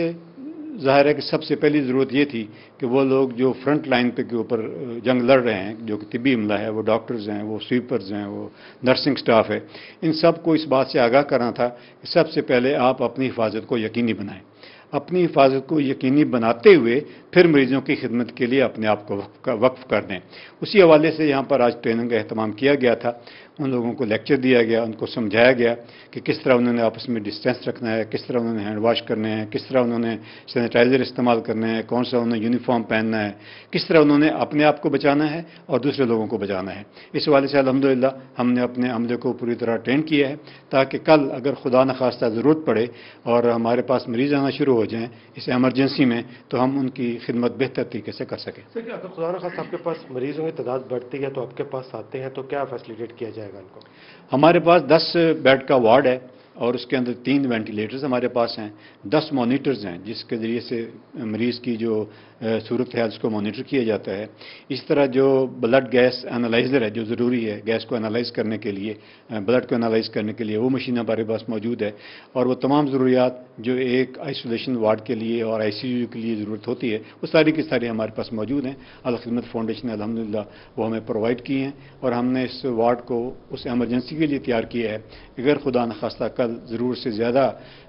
S17: ज़ाहिर है कि सबसे पहली ज़रूरत ये थी कि वो लोग जो फ्रंट लाइन पे के ऊपर जंग लड़ रहे हैं, जो कि तिब्बी अमला है, वो डॉक्टर्स हैं, वो स्वीपर्स हैं, वो नर्सिंग स्टाफ है, इन सब को इस बात से आगाह करना था कि सबसे पहले आप अपनी हिफाजत को यकीनी बनाएं। अपनी हिफाजत को यकीनी बनाते हुए फिर मरीज़ों की खिदमत के लिए अपने आप को वक्फ कर दें। उसी हवाले से यहाँ पर आज ट्रेनिंग का अहतमाम किया गया था। उन लोगों को लेक्चर दिया गया, उनको समझाया गया कि किस तरह उन्होंने आपस में डिस्टेंस रखना है, किस तरह उन्होंने हैंड वॉश करने हैं, किस तरह उन्होंने सैनिटाइज़र इस्तेमाल करने हैं, कौन सा उन्होंने यूनिफॉर्म पहनना है, किस तरह उन्होंने अपने आप को बचाना है और दूसरे लोगों को बचाना है। इस हवाले से अल्हम्दुलिल्लाह हमने अपने अमले को पूरी तरह ट्रेन किया है ताकि कल अगर खुदा न खास्ता ज़रूरत पड़े और हमारे पास मरीज़ आना शुरू हो जाएँ इस एमरजेंसी में, तो हम उनकी खिदमत बेहतर तरीके से कर सकें।
S6: सर, अगर खुदा न खास्ता आपके पास मरीज़ों की तादाद बढ़ती है तो आपके पास आते हैं तो क्या फैसिलिटेट किया जाएगा उनको?
S17: हमारे पास 10 बेड का वार्ड है और उसके अंदर 3 वेंटिलेटर्स हमारे पास हैं, 10 मॉनिटर्स हैं जिसके ज़रिए से मरीज़ की जो सूरत है उसको मॉनिटर किया जाता है। इस तरह जो ब्लड गैस एनालाइज़र है जो ज़रूरी है गैस को एनालाइज़ करने के लिए, ब्लड को एनालाइज़ करने के लिए, वो मशीन हमारे पास मौजूद है और वो तमाम ज़रूरियात जो एक आइसोलेशन वार्ड के लिए और ICU के लिए ज़रूरत होती है वो सारी की सारी हमारे पास मौजूद हैं। अल खिदमत फाउंडेशन ने अल्हम्दुलिल्लाह वो हमें प्रोवाइड की हैं और हमने इस वार्ड को उस एमरजेंसी के लिए तैयार किया है। अगर खुदा न खास्ता कल ज़रूरत से ज़्यादा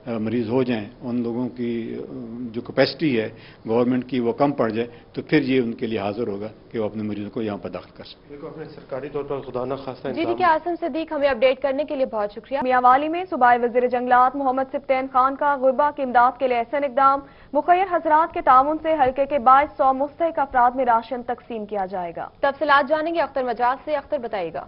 S17: मरीज़ हो जाएं, उन लोगों की जो कैपेसिटी है गवर्नमेंट की वो कम पड़ जाए तो फिर ये उनके लिए हाजिर होगा कि वो अपने मरीजों को यहाँ पर दाखिल कर सकें।
S6: बिल्कुल, अपने सरकारी तौर पर खुदा न खास्ता
S2: जी ठीक है, आसिम सिद्दीक हमें अपडेट करने के लिए बहुत शुक्रिया।
S1: मियांवाली में सूबाई वज़ीर जंगलात मोहम्मद सिब्तैन खान का गुरबा की इमदाद के लिए एहसन इक़दाम। मुखय्यर हजरात के ताउन से हल्के के 2200 मुस्तहिक अफराद में राशन तकसीम किया जाएगा।
S2: तफसीलात जानेंगे अख्तर मजाज से। अख्तर बताइएगा।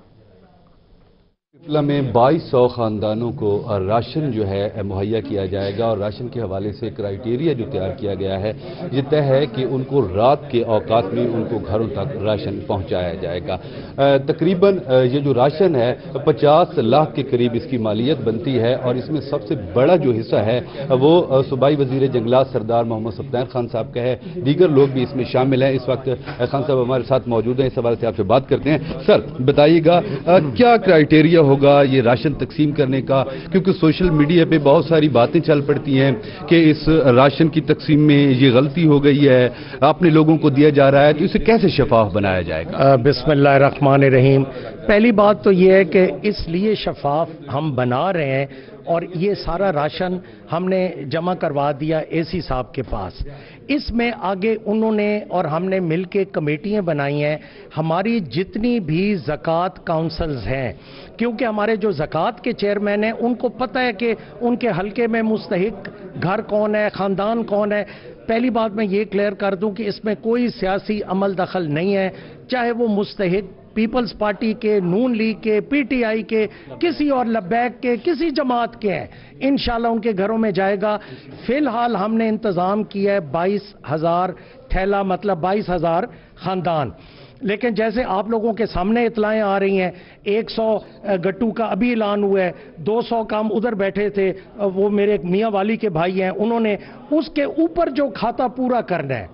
S18: पिपला में 2200 खानदानों को राशन जो है मुहैया किया जाएगा और राशन के हवाले से क्राइटेरिया जो तैयार किया गया है ये तय है कि उनको रात के औकात में उनको घरों तक राशन पहुंचाया जाएगा। तकरीबन ये जो राशन है 50 लाख के करीब इसकी मालियत बनती है और इसमें सबसे बड़ा जो हिस्सा है वो सूबाई वजीर जंगलात सरदार मोहम्मद सिब्तैन खान साहब का है। दीगर लोग भी इसमें शामिल हैं। इस वक्त खान साहब हमारे साथ मौजूद हैं, इस हवाले से आपसे बात करते हैं। सर बताइएगा क्या क्राइटेरिया होगा ये राशन तकसीम करने का, क्योंकि सोशल मीडिया पे बहुत सारी बातें चल पड़ती हैं कि इस राशन की तकसीम में ये गलती हो गई है, अपने लोगों को दिया जा रहा है, तो इसे कैसे शफाफ बनाया जाएगा?
S19: बिस्मिल्लाहिर्रहमानिर्रहीम। पहली बात तो ये है कि इसलिए शफाफ हम बना रहे हैं और ये सारा राशन हमने जमा करवा दिया एसी साहब के पास। इसमें आगे उन्होंने और हमने मिलके कमेटियां बनाई हैं। हमारी जितनी भी ज़कात काउंसिल्स हैं, क्योंकि हमारे जो ज़कात के चेयरमैन हैं उनको पता है कि उनके हलके में मुस्तहिक घर कौन है, ख़ानदान कौन है। पहली बात मैं ये क्लियर कर दूं कि इसमें कोई सियासी अमल दखल नहीं है, चाहे वो मुस्तहिक पीपल्स पार्टी के, नून लीग के, PTI के, किसी और लब्बैक के, किसी जमात के हैं, इंशाल्लाह उनके घरों में जाएगा। फिलहाल हमने इंतज़ाम किया है 22,000 थैला, मतलब 22,000 ख़ानदान। लेकिन जैसे आप लोगों के सामने इतलाएं आ रही हैं, 100 गट्टू का अभी ऐलान हुआ है, 200 का हम उधर बैठे थे, वो मेरे मियाँ वाली के भाई हैं, उन्होंने उसके ऊपर जो खाता पूरा करना है,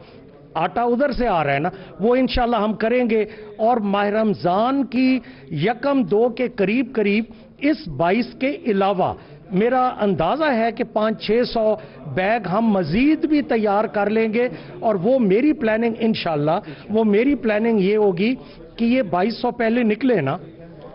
S19: आटा उधर से आ रहा है ना, वो इंशाल्लाह हम करेंगे। और माह रमज़ान की 1-2 के करीब करीब इस 22 के अलावा मेरा अंदाज़ा है कि 500-600 बैग हम मज़ीद भी तैयार कर लेंगे। और वो मेरी प्लानिंग इंशाल्लाह, वो मेरी प्लानिंग ये होगी कि ये 2200 पहले निकले ना,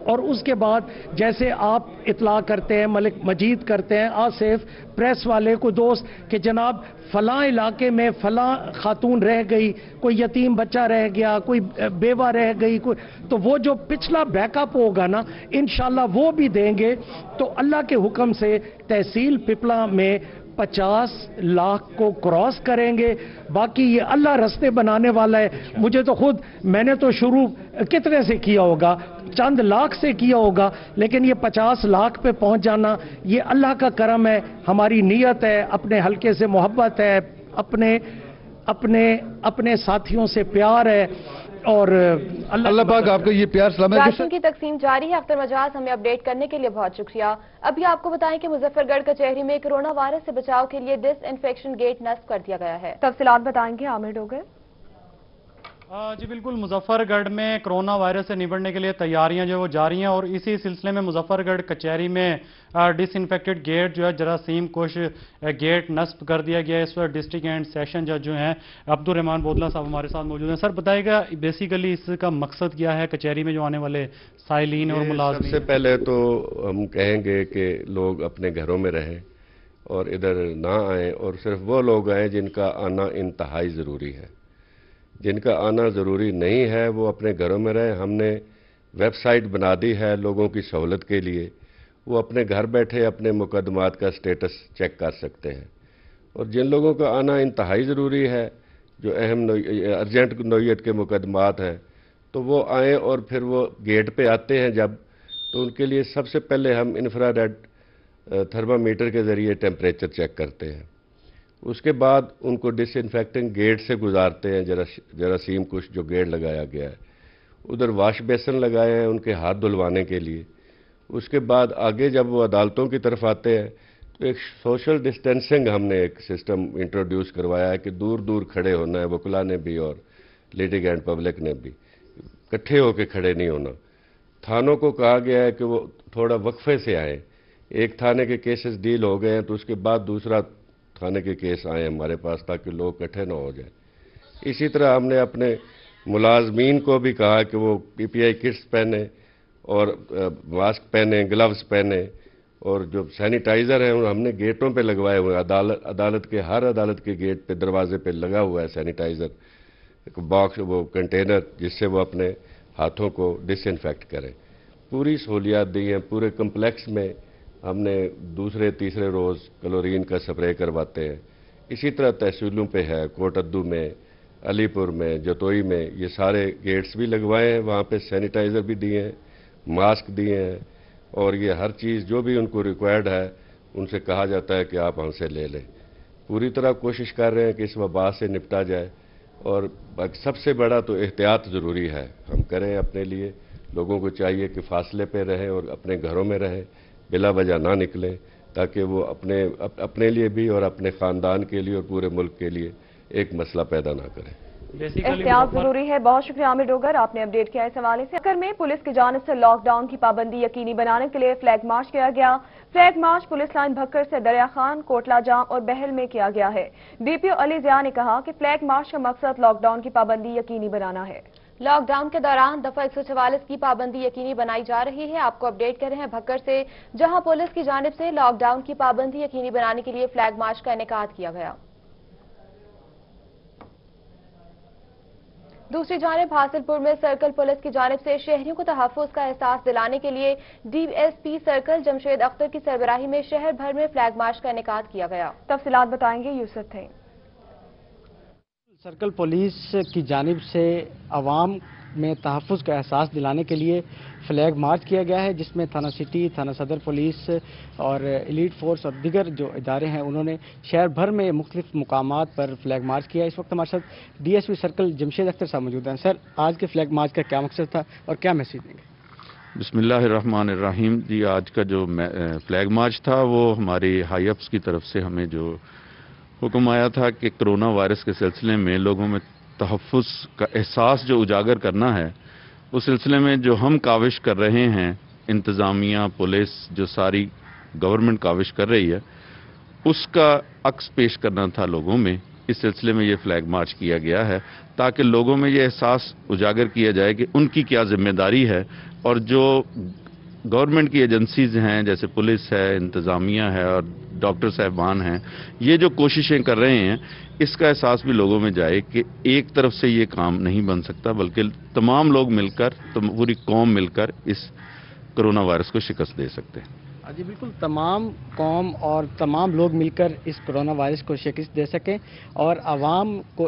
S19: और उसके बाद जैसे आप इतला करते हैं, मलिक मजीद करते हैं, आसिफ प्रेस वाले को दोस्त कि जनाब फलां इलाके में फलां खातून रह गई, कोई यतीम बच्चा रह गया, कोई बेवा रह गई, कोई, तो वो जो पिछला बैकअप होगा ना इंशाल्लाह वो भी देंगे। तो अल्लाह के हुक्म से तहसील पिपला में 50 लाख को क्रॉस करेंगे। बाकी ये अल्लाह रास्ते बनाने वाला है। मुझे तो खुद, मैंने तो शुरू कितने से किया होगा, चंद लाख से किया होगा, लेकिन ये 50 लाख पे पहुंच जाना ये अल्लाह का करम है, हमारी नीयत है, अपने हल्के से मोहब्बत है, अपने साथियों से प्यार है। और
S18: अल्लाह पाक आपको ये प्यार सलामत
S2: राशन की तकसीम जारी है। अख्तर मजाज हमें अपडेट करने के लिए बहुत शुक्रिया। अभी आपको बताएं कि मुजफ्फरगढ़ कचहरी में कोरोना वायरस से बचाव के लिए डिसइंफेक्शन गेट नस्ब कर दिया गया है।
S1: तफसीलात बताएंगे आमिर डोगर।
S5: जी बिल्कुल, मुजफ्फरगढ़ में कोरोना वायरस से निपटने के लिए तैयारियां जो वो जारी हैं और इसी सिलसिले में मुजफ्फरगढ़ कचहरी में डिसइंफेक्टेड गेट जो है जरासीम कुश गेट नस्ब कर दिया गया है। इस पर डिस्ट्रिक्ट एंड सेशन जज जो हैं अब्दुल रहमान बोदला साहब हमारे साथ मौजूद हैं। सर बताइएगा बेसिकली इसका मकसद क्या है कचहरी में जो आने वाले साइलिन और मुलाजिम?
S20: सबसे पहले तो हम कहेंगे कि लोग अपने घरों में रहें और इधर ना आएँ और सिर्फ वो लोग आएँ जिनका आना इंतहाई ज़रूरी है। जिनका आना ज़रूरी नहीं है वो अपने घरों में रहें। हमने वेबसाइट बना दी है लोगों की सहूलत के लिए, वो अपने घर बैठे अपने मुकदमात का स्टेटस चेक कर सकते हैं। और जिन लोगों का आना इंतहाई ज़रूरी है, जो अहम अर्जेंट नौइयत के मुकदमात हैं, तो वो आएँ और फिर वो गेट पे आते हैं जब, तो उनके लिए सबसे पहले हम इंफ्रारेड थर्मामीटर के ज़रिए टेम्परेचर चेक करते हैं। उसके बाद उनको डिसइंफेक्टिंग गेट से गुजारते हैं, जरासीम कुछ जो गेट लगाया गया है उधर वाश बेसन लगाए हैं उनके हाथ धुलवाने के लिए। उसके बाद आगे जब वो अदालतों की तरफ आते हैं तो एक सोशल डिस्टेंसिंग हमने एक सिस्टम इंट्रोड्यूस करवाया है कि दूर दूर खड़े होना है, वकला ने भी और लिटिगेंट पब्लिक ने भी इकट्ठे होकर खड़े नहीं होना। थानों को कहा गया है कि वो थोड़ा वक्फे से आएँ। एक थाने के केसेस डील हो गए हैं तो उसके बाद दूसरा थाने के केस आए हमारे पास ताकि लोग इकट्ठे ना हो जाए। इसी तरह हमने अपने मुलाजमीन को भी कहा कि वो पीपीआई किट्स पहने और मास्क पहने, ग्लव्स पहने और जो सैनिटाइज़र है हमने गेटों पे लगवाए हुए हैं। अदालत के हर अदालत के गेट पे दरवाजे पे लगा हुआ है सैनिटाइज़र एक बॉक्स, वो कंटेनर जिससे वो अपने हाथों को डिसइंफेक्ट करें। पूरी सहूलियात दी हैं। पूरे कम्प्लेक्स में हमने दूसरे तीसरे रोज़ क्लोरीन का स्प्रे करवाते हैं। इसी तरह तहसीलों पे है, कोटद्दू में, अलीपुर में, जतोई में, ये सारे गेट्स भी लगवाए हैं। वहाँ पे सैनिटाइज़र भी दिए हैं, मास्क दिए हैं और ये हर चीज़ जो भी उनको रिक्वायर्ड है उनसे कहा जाता है कि आप हमसे ले लें। पूरी तरह कोशिश कर रहे हैं कि इस वबा से निपटा जाए और सबसे बड़ा तो एहतियात ज़रूरी है, हम करें अपने लिए। लोगों को चाहिए कि फासले पे रहें और अपने घरों में रहें, बिला वजह ना निकलें, ताकि वो अपने लिए भी और अपने ख़ानदान के लिए और पूरे मुल्क के लिए एक मसला पैदा ना करें।
S1: एहतियात जरूरी है। बहुत शुक्रिया आमिर डोगर, आपने अपडेट किया इस हवाले से। अकर में पुलिस की जानिब से लॉकडाउन की पाबंदी यकीनी बनाने के लिए फ्लैग मार्च किया गया। Flag march police line Bhakkar से दरिया खान, कोटला जाम और बहल में किया गया है। डीपीओ अली जिया ने कहा कि फ्लैग मार्च का मकसद लॉकडाउन की पाबंदी यकीनी बनाना है।
S2: लॉकडाउन के दौरान दफा 144 की पाबंदी यकीनी बनाई जा रही है। आपको अपडेट कर रहे हैं भक्कर से, जहां पुलिस की जानिब से लॉकडाउन की पाबंदी यकीनी बनाने के लिए फ्लैग मार्च का इनेकाद किया गया। दूसरी जानिब हासिलपुर में सर्कल पुलिस की जानिब से शहरियों को तहफ्फुज का एहसास दिलाने के लिए डीएसपी सर्कल जमशेद अख्तर की सरबराही में शहर भर में फ्लैग मार्च का इनेकाद किया गया।
S1: तफसीलात बताएंगे यूसुफ थे।
S21: सर्कल पुलिस की जानिब से आवाम में तहफ़्फ़ुज़ का एहसास दिलाने के लिए फ्लैग मार्च किया गया है, जिसमें थाना सिटी, थाना सदर पुलिस और एलीट फोर्स और दीगर जो इदारे हैं उन्होंने शहर भर में मुख्तलिफ मुकामात पर फ्लैग मार्च किया। इस वक्त हमारे साथ डीएसपी सर्कल जमशेद अख्तर साहब मौजूद हैं। सर, आज के फ्लैग मार्च का क्या मकसद था और क्या मैसेज देंगे?
S10: बिस्मिल्लाहिर्रहमानिर्रहीम जी, आज का जो फ्लैग मार्च था वो हमारी हाई अप्स की तरफ से हमें जो हुक्म आया था कि कोरोना वायरस के सिलसिले में लोगों में तहफ़्फ़ुज़ का एहसास जो उजागर करना है, उस सिलसिले में जो हम काविश कर रहे हैं, इंतज़ामिया, पुलिस, जो सारी गवर्नमेंट काविश कर रही है, उसका अक्स पेश करना था लोगों में। इस सिलसिले में ये फ्लैग मार्च किया गया है ताकि लोगों में ये एहसास उजागर किया जाए कि उनकी क्या जिम्मेदारी है और जो गवर्नमेंट की एजेंसीज हैं जैसे पुलिस है, इंतज़ामिया है और डॉक्टर साहबान हैं, ये जो कोशिशें कर रहे हैं, इसका एहसास भी लोगों में जाए कि एक तरफ से ये काम नहीं बन सकता, बल्कि तमाम लोग मिलकर, पूरी कौम मिलकर इस कोरोना वायरस को शिकस्त दे सकते हैं।
S21: जी बिल्कुल, तमाम कौम और तमाम लोग मिलकर इस कोरोना वायरस को शिकस्त दे सकें और आवाम को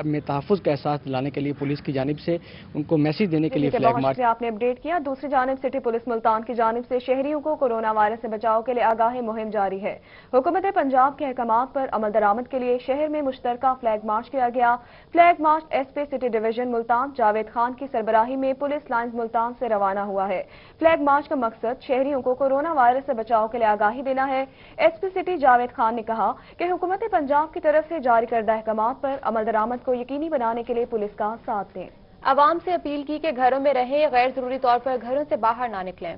S21: में तहफ़्फ़ुज़ का एहसास दिलाने के लिए पुलिस की जानिब से उनको मैसेज देने के लिए फ्लैग मार्च।
S1: आपने अपडेट किया। दूसरी जानिब सिटी पुलिस मुल्तान की जानिब से शहरियों को कोरोना वायरस से बचाव के लिए आगाही मुहिम जारी है। हुकूमत पंजाब के अहकामात पर अमल दरामद के लिए शहर में मुश्तरका फ्लैग मार्च किया गया। Flag march SP city division Multan Javed Khan की सरबराही में पुलिस लाइन्स मुल्तान से रवाना हुआ है। फ्लैग मार्च का मकसद शहरियों को कोरोना वायरस से बचाव के लिए आगाही देना है। एसपी सिटी जावेद खान ने कहा कि हुकूमत पंजाब की तरफ से जारी करदा अहकामात पर अमल दरामद को यकीनी बनाने के लिए पुलिस का साथ दें।
S2: आवाम से अपील की कि घरों में रहें, गैर जरूरी तौर पर घरों से बाहर ना निकलें।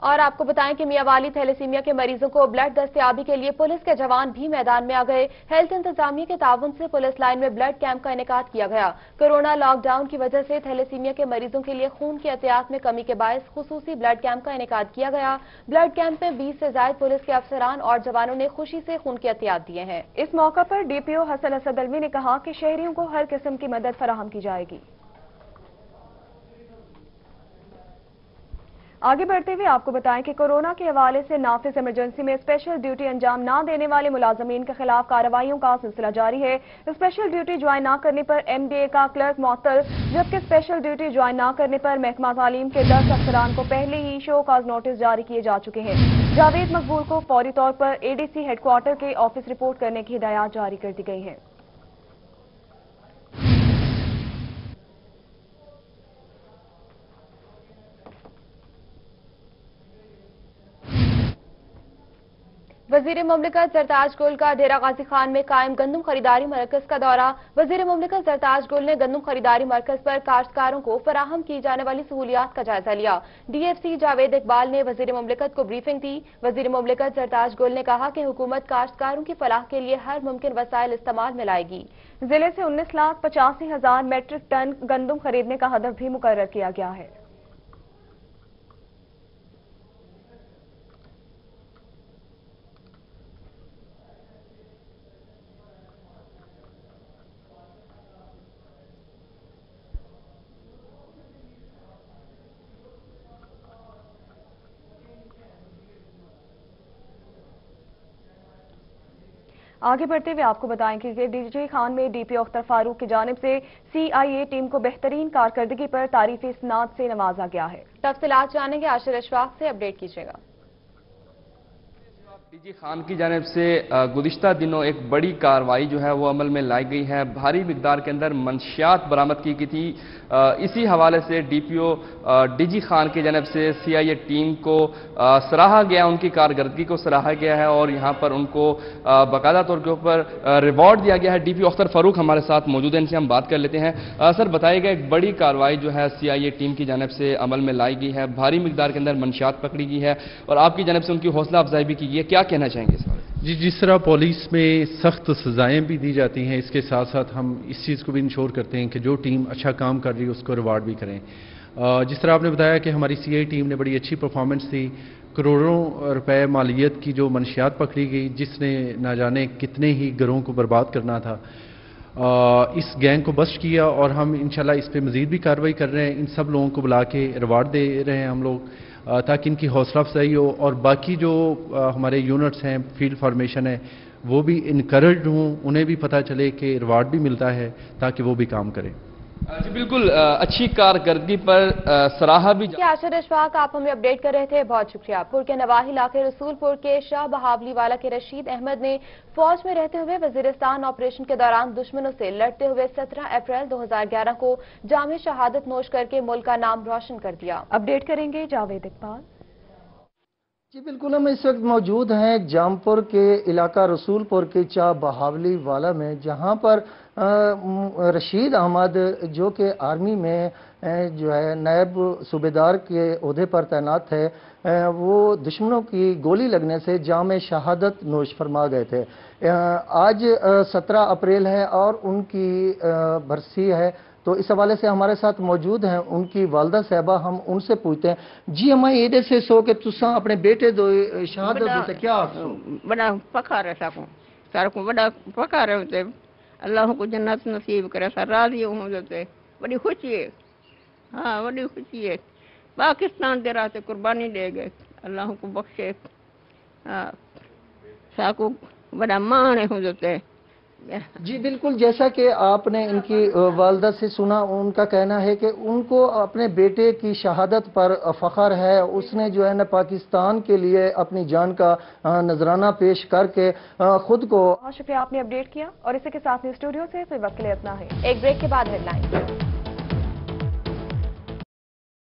S2: और आपको बताएं कि मियांवाली थैलेसीमिया के मरीजों को ब्लड दस्तयाबी के लिए पुलिस के जवान भी मैदान में आ गए। हेल्थ इंतजामिया के ताउन से पुलिस लाइन में ब्लड कैंप का इनेकाद किया गया। कोरोना लॉकडाउन की वजह से थैलेसीमिया के मरीजों के लिए खून की एहतियात में कमी के बायस खुसूसी ब्लड कैंप का इनेकाद किया गया। ब्लड कैंप में 20 से ज्यादा पुलिस के अफसरान और जवानों ने खुशी से खून की एहतियात दिए हैं। इस मौका पर डीपीओ हसन असद अलवी ने कहा कि शहरियों को हर किस्म की मदद फराहम की जाएगी। आगे बढ़ते हुए आपको बताएं कि कोरोना के हवाले से नाफिज इमरजेंसी में स्पेशल ड्यूटी अंजाम न देने वाले मुलाजमीन के खिलाफ कार्रवाइयों का सिलसिला जारी है। स्पेशल ड्यूटी ज्वाइन न करने पर एमडीए का क्लर्क मुअत्तल, जबकि स्पेशल ड्यूटी ज्वाइन न करने पर महकमा तालीम के 10 अफसरान को पहले ही शो काज नोटिस जारी किए जा चुके हैं। जावेद मकबूल को फौरी तौर पर एडीसी हेडक्वार्टर के ऑफिस रिपोर्ट करने की हिदायत जारी कर दी गई है। वजीर मुमलिकत जरताज गुल का डेरा गाजी खान में कायम गंदम खरीदारी मरकज का दौरा। वजीर मुमलिकत जरताज गुल ने गंदम खरीदारी मरकज पर काश्तकारों को फराहम की जाने वाली सहूलियात का जायजा लिया। डीएफसी जावेद इकबाल ने वजीर मुमलिकत को ब्रीफिंग दी। वजीर मुमलिकत जरताज गुल ने कहा कि हुकूमत काश्तकारों की फलाह के लिए हर मुमकिन वसाइल इस्तेमाल में लाएगी। जिले से 19,85,000 मेट्रिक टन गंदम खरीदने का हदफ भी मुकर्रर किया गया है। आगे बढ़ते हुए आपको बताएं कि डीजे खान में डीपीओ अख्तर फारूक की जानिब से सीआईए टीम को बेहतरीन कारकर्दगी पर तारीफी इस्नाद से नवाजा गया है। तफसीलात जानेंगे आशिर अशफाक से, अपडेट कीजिएगा।
S4: डीजे खान की जानिब से गुज़िश्ता दिनों एक बड़ी कार्रवाई जो है वो अमल में लाई गई है। भारी मिकदार के अंदर मंशियात बरामद की गई थी। इसी हवाले से डीपीओ डीजी खान की जानिब से सीआईए टीम को सराहा गया, उनकी कारकर्दगी को सराहा गया है और यहाँ पर उनको बाकायदा तौर के ऊपर रिवॉर्ड दिया गया है। डीपीओ अख्तर फारूक हमारे साथ मौजूद हैं, इनसे हम बात कर लेते हैं। सर बताइएगा, एक बड़ी कार्रवाई जो है सीआईए टीम की जानिब से अमल में लाई गई है, भारी मिकदार के अंदर मंशियात पकड़ी गई है और आपकी जानिब से उनकी हौसला अफजाई भी की गई है, क्या कहना चाहेंगे इस बारे में?
S22: जी, जिस तरह पुलिस में सख्त सजाएं भी दी जाती हैं, इसके साथ साथ हम इस चीज़ को भी इंश्योर करते हैं कि जो टीम अच्छा काम कर रही है उसको रिवार्ड भी करें। जिस तरह आपने बताया कि हमारी सीआई टीम ने बड़ी अच्छी परफॉर्मेंस दी, करोड़ों रुपए मालियत की जो मंशियात पकड़ी गई, जिसने ना जाने कितने ही घरों को बर्बाद करना था, इस गैंग को बस्ट किया और हम इंशाल्लाह इस पर मज़ीद भी कार्रवाई कर रहे हैं। इन सब लोगों को बुला के रिवार्ड दे रहे हैं हम लोग, ताकि इनकी हौसला अफजाई हो और बाकी जो हमारे यूनिट्स हैं, फील्ड फॉर्मेशन है, वो भी इनकरेज हों, उन्हें भी पता चले कि रिवार्ड भी मिलता है ताकि वो भी काम करें।
S4: जी बिल्कुल, अच्छी कारकर्दगी पर सराहा भी।
S2: आशिर अशफाक, आप हमें अपडेट कर रहे थे, बहुत शुक्रिया। पुर के नवाही इलाके रसूलपुर के शाह बहावली वाला के रशीद अहमद ने फौज में रहते हुए वजीरिस्तान ऑपरेशन के दौरान दुश्मनों से लड़ते हुए 17 अप्रैल 2011 को जामे शहादत नोश करके मुल्क का नाम रोशन कर दिया। अपडेट करेंगे जावेद इकबाल।
S23: जी बिल्कुल, हम इस वक्त मौजूद हैं जामपुर के इलाका रसूलपुर के शाह बहावली वाला में, जहां पर रशीद अहमद जो कि आर्मी में जो है नायब सूबेदार के ओहदे पर तैनात थे, वो दुश्मनों की गोली लगने से जामे शहादत नोश फरमा गए थे। आज 17 अप्रैल है और उनकी बरसी है, तो इस हवाले से हमारे साथ मौजूद हैं उनकी वालदा साहबा। हम उनसे पूछते हैं, जी हमारे ये से सो के तुसा अपने बेटे दो शहादत होते क्या
S24: बड़ा पका रहे साको सार को बड़ा पका रहे होते
S7: अल्लाह को जन्नत नसीब करे। असां राज़ी हूं ते वॾी ख़ुशी है, हाँ वॾी ख़ुशी है। पाकिस्तान के राह ते कुर्बानी दे गए, अल्लाह को बख्शे। हाँ साको बड़ा मान है हूं ते।
S23: जी बिल्कुल, जैसा कि आपने इनकी वालदा से सुना, उनका कहना है कि उनको अपने बेटे की शहादत पर फख्र है। उसने जो है ना पाकिस्तान के लिए अपनी जान का नजराना पेश करके खुद को।
S1: बहुत शुक्रिया, आपने अपडेट किया। और इसी के साथ स्टूडियो से फिर वक्त के लिए इतना है।
S2: एक ब्रेक के बाद हेडलाइन।